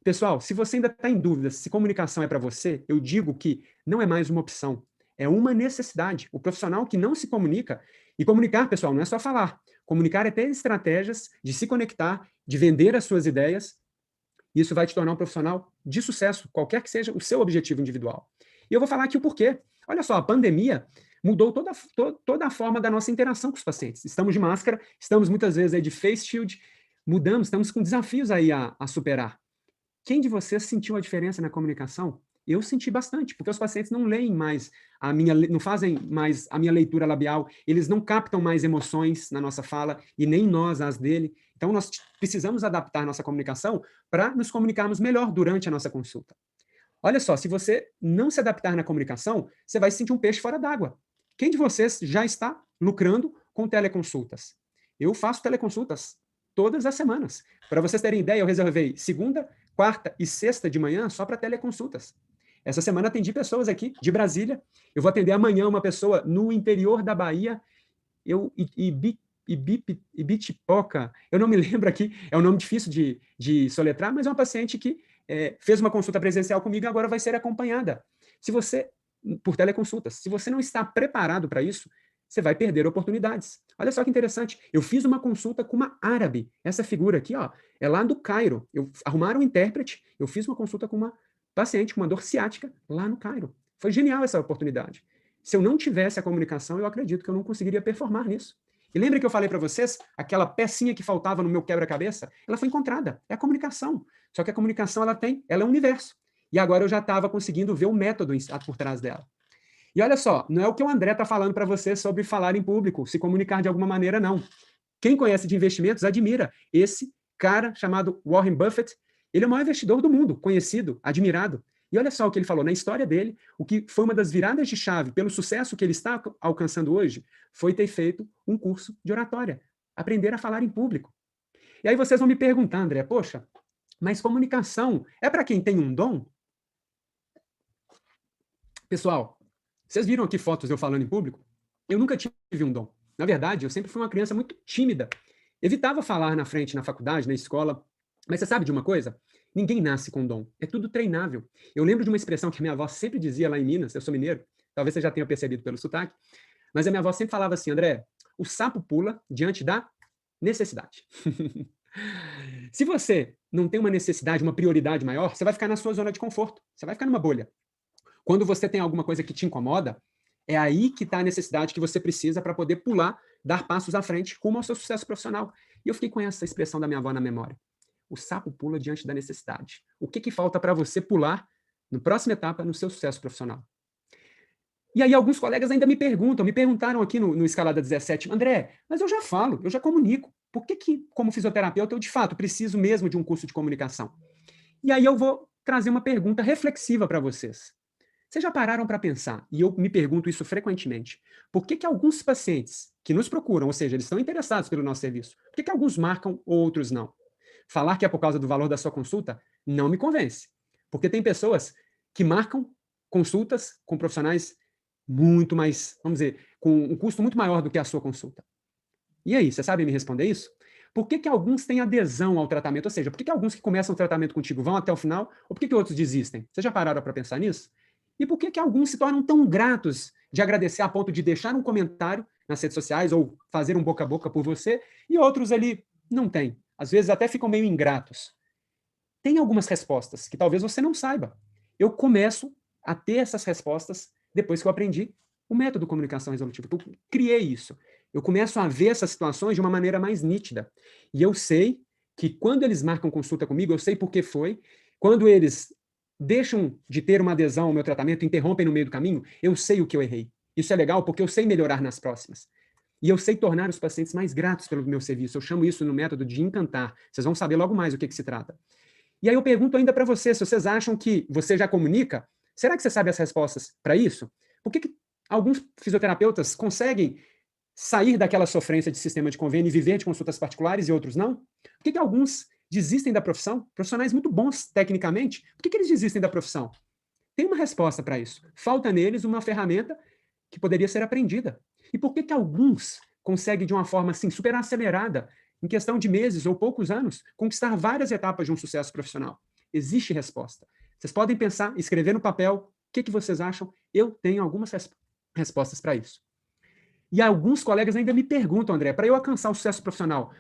Pessoal, se você ainda está em dúvida se comunicação é para você, eu digo que não é mais uma opção, é uma necessidade. O profissional que não se comunica, e comunicar, pessoal, não é só falar. Comunicar é ter estratégias de se conectar, de vender as suas ideias. Isso vai te tornar um profissional de sucesso, qualquer que seja o seu objetivo individual. E eu vou falar aqui o porquê. Olha só, a pandemia mudou toda a forma da nossa interação com os pacientes. Estamos de máscara, estamos muitas vezes aí de face shield, mudamos, estamos com desafios aí a superar. Quem de vocês sentiu a diferença na comunicação? Eu senti bastante, porque os pacientes não leem mais não fazem mais a minha leitura labial, eles não captam mais emoções na nossa fala e nem nós as dele. Então nós precisamos adaptar nossa comunicação para nos comunicarmos melhor durante a nossa consulta. Olha só, se você não se adaptar na comunicação, você vai se sentir um peixe fora d'água. Quem de vocês já está lucrando com teleconsultas? Eu faço teleconsultas todas as semanas. Para vocês terem ideia, eu reservei segunda, quarta e sexta de manhã só para teleconsultas. Essa semana atendi pessoas aqui de Brasília. Eu vou atender amanhã uma pessoa no interior da Bahia. Ibitipoca, eu não me lembro aqui, é um nome difícil de soletrar, mas é uma paciente que fez uma consulta presencial comigo e agora vai ser acompanhada. Se você, por teleconsultas, se você não está preparado para isso, você vai perder oportunidades. Olha só que interessante, eu fiz uma consulta com uma árabe, essa figura aqui, ó, é lá do Cairo, arrumaram um intérprete, eu fiz uma consulta com uma paciente com uma dor ciática lá no Cairo. Foi genial essa oportunidade. Se eu não tivesse a comunicação, eu acredito que eu não conseguiria performar nisso. E lembra que eu falei para vocês, aquela pecinha que faltava no meu quebra-cabeça? Ela foi encontrada, é a comunicação. Só que a comunicação ela é um universo. E agora eu já estava conseguindo ver o método por trás dela. E olha só, não é o que o André está falando para você sobre falar em público, se comunicar de alguma maneira, não. Quem conhece de investimentos admira esse cara chamado Warren Buffett. Ele é o maior investidor do mundo, conhecido, admirado. E olha só o que ele falou na história dele, o que foi uma das viradas de chave pelo sucesso que ele está alcançando hoje, foi ter feito um curso de oratória, aprender a falar em público. E aí vocês vão me perguntar, André, poxa, mas comunicação é para quem tem um dom? Pessoal, vocês viram aqui fotos eu falando em público? Eu nunca tive um dom. Na verdade, eu sempre fui uma criança muito tímida. Evitava falar na frente, na faculdade, na escola. Mas você sabe de uma coisa? Ninguém nasce com dom. É tudo treinável. Eu lembro de uma expressão que a minha avó sempre dizia lá em Minas, eu sou mineiro, talvez você já tenha percebido pelo sotaque, mas a minha avó sempre falava assim, André, o sapo pula diante da necessidade. Se você não tem uma necessidade, uma prioridade maior, você vai ficar na sua zona de conforto, você vai ficar numa bolha. Quando você tem alguma coisa que te incomoda, é aí que está a necessidade que você precisa para poder pular, dar passos à frente rumo ao seu sucesso profissional. E eu fiquei com essa expressão da minha avó na memória. O sapo pula diante da necessidade. O que falta para você pular, na próxima etapa, no seu sucesso profissional? E aí alguns colegas ainda me perguntaram aqui no Escalada 17, André, mas eu já falo, eu já comunico. Por que, como fisioterapeuta, eu de fato preciso mesmo de um curso de comunicação? E aí eu vou trazer uma pergunta reflexiva para vocês. Vocês já pararam para pensar, e eu me pergunto isso frequentemente, por que alguns pacientes que nos procuram, ou seja, eles estão interessados pelo nosso serviço, por que alguns marcam, outros não? Falar que é por causa do valor da sua consulta não me convence, porque tem pessoas que marcam consultas com profissionais muito mais, vamos dizer, com um custo muito maior do que a sua consulta. E aí, você sabe me responder isso? Por que alguns têm adesão ao tratamento? Ou seja, por que alguns que começam o tratamento contigo vão até o final, ou por que outros desistem? Vocês já pararam para pensar nisso? E por que alguns se tornam tão gratos de agradecer a ponto de deixar um comentário nas redes sociais ou fazer um boca a boca por você, e outros ali não têm? Às vezes até ficam meio ingratos. Tem algumas respostas que talvez você não saiba. Eu começo a ter essas respostas depois que eu aprendi o método comunicação resolutiva. Eu criei isso. Eu começo a ver essas situações de uma maneira mais nítida. E eu sei que quando eles marcam consulta comigo, eu sei por que foi. Quando eles deixam de ter uma adesão ao meu tratamento, interrompem no meio do caminho, eu sei o que eu errei. Isso é legal porque eu sei melhorar nas próximas. E eu sei tornar os pacientes mais gratos pelo meu serviço. Eu chamo isso no método de encantar. Vocês vão saber logo mais o que se trata. E aí eu pergunto ainda para vocês, se vocês acham que você já comunica, será que você sabe as respostas para isso? Por que alguns fisioterapeutas conseguem sair daquela sofrência de sistema de convênio e viver de consultas particulares e outros não? Por que alguns desistem da profissão? Profissionais muito bons tecnicamente, por que eles desistem da profissão? Tem uma resposta para isso. Falta neles uma ferramenta que poderia ser aprendida. E por que alguns conseguem, de uma forma assim, super acelerada, em questão de meses ou poucos anos, conquistar várias etapas de um sucesso profissional? existe resposta. Vocês podem pensar, escrever no papel, o que vocês acham? Eu tenho algumas respostas para isso. E alguns colegas ainda me perguntam, André, para eu alcançar o sucesso profissional,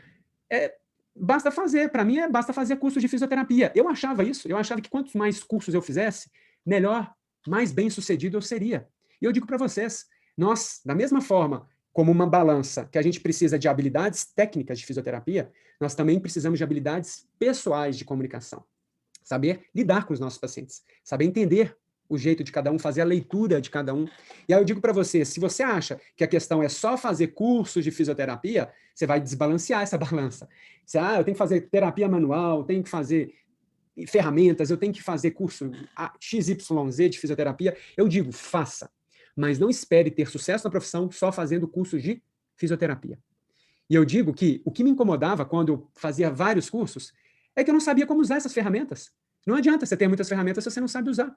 basta fazer, para mim basta fazer curso de fisioterapia. Eu achava isso, eu achava que quantos mais cursos eu fizesse, melhor, mais bem-sucedido eu seria. E eu digo para vocês, nós, da mesma forma como uma balança que a gente precisa de habilidades técnicas de fisioterapia, nós também precisamos de habilidades pessoais de comunicação. Saber lidar com os nossos pacientes, saber entender o jeito de cada um, fazer a leitura de cada um. E aí eu digo para você, se você acha que a questão é só fazer cursos de fisioterapia, você vai desbalancear essa balança. Você, eu tenho que fazer terapia manual, tenho que fazer ferramentas, eu tenho que fazer curso XYZ de fisioterapia. Eu digo, faça, mas não espere ter sucesso na profissão só fazendo cursos de fisioterapia. E eu digo que o que me incomodava quando eu fazia vários cursos é que eu não sabia como usar essas ferramentas. Não adianta você ter muitas ferramentas se você não sabe usar.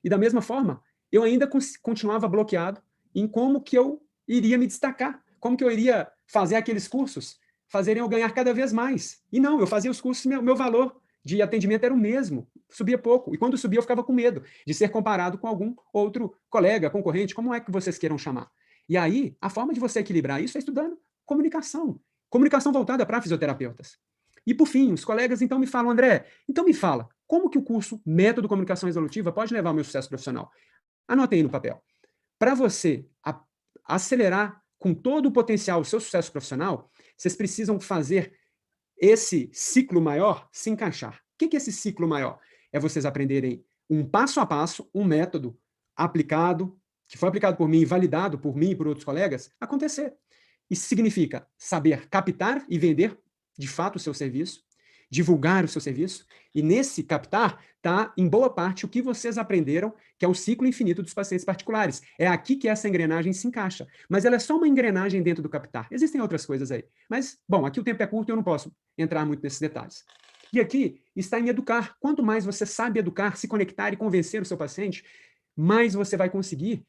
E da mesma forma, eu ainda continuava bloqueado em como que eu iria me destacar, como que eu iria fazer aqueles cursos fazerem eu ganhar cada vez mais. E não, eu fazia os cursos, meu valor de atendimento era o mesmo, subia pouco. E quando subia, eu ficava com medo de ser comparado com algum outro colega, concorrente, como é que vocês queiram chamar. E aí, a forma de você equilibrar isso é estudando comunicação. Comunicação voltada para fisioterapeutas. E, por fim, os colegas então me falam, André, então me fala, como que o curso Método Comunicação Resolutiva pode levar ao meu sucesso profissional? Anotem aí no papel. Para você acelerar com todo o potencial o seu sucesso profissional, vocês precisam fazer esse ciclo maior se encaixar. O que é esse ciclo maior? É vocês aprenderem um passo a passo, um método aplicado, que foi aplicado por mim e validado por mim e por outros colegas, acontecer. Isso significa saber captar e vender, de fato, o seu serviço, divulgar o seu serviço, e nesse captar está, em boa parte, o que vocês aprenderam, que é o ciclo infinito dos pacientes particulares. É aqui que essa engrenagem se encaixa. Mas ela é só uma engrenagem dentro do captar. Existem outras coisas aí. Mas, bom, aqui o tempo é curto e eu não posso entrar muito nesses detalhes. E aqui está em educar. Quanto mais você sabe educar, se conectar e convencer o seu paciente, mais você vai conseguir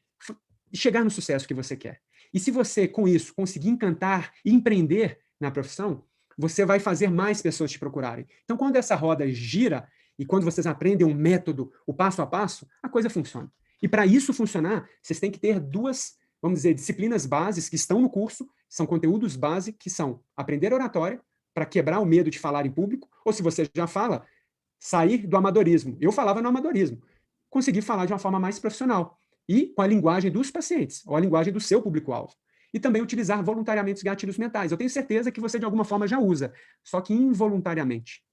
chegar no sucesso que você quer. E se você, com isso, conseguir encantar e empreender na profissão, você vai fazer mais pessoas te procurarem. Então, quando essa roda gira e quando vocês aprendem um método, o passo a passo, a coisa funciona. E para isso funcionar, vocês têm que ter duas, vamos dizer, disciplinas bases que estão no curso, são conteúdos base, que são aprender oratória, para quebrar o medo de falar em público, ou se você já fala, sair do amadorismo. Eu falava no amadorismo. Conseguir falar de uma forma mais profissional e com a linguagem dos pacientes, ou a linguagem do seu público-alvo. E também utilizar voluntariamente os gatilhos mentais. Eu tenho certeza que você, de alguma forma, já usa, só que involuntariamente.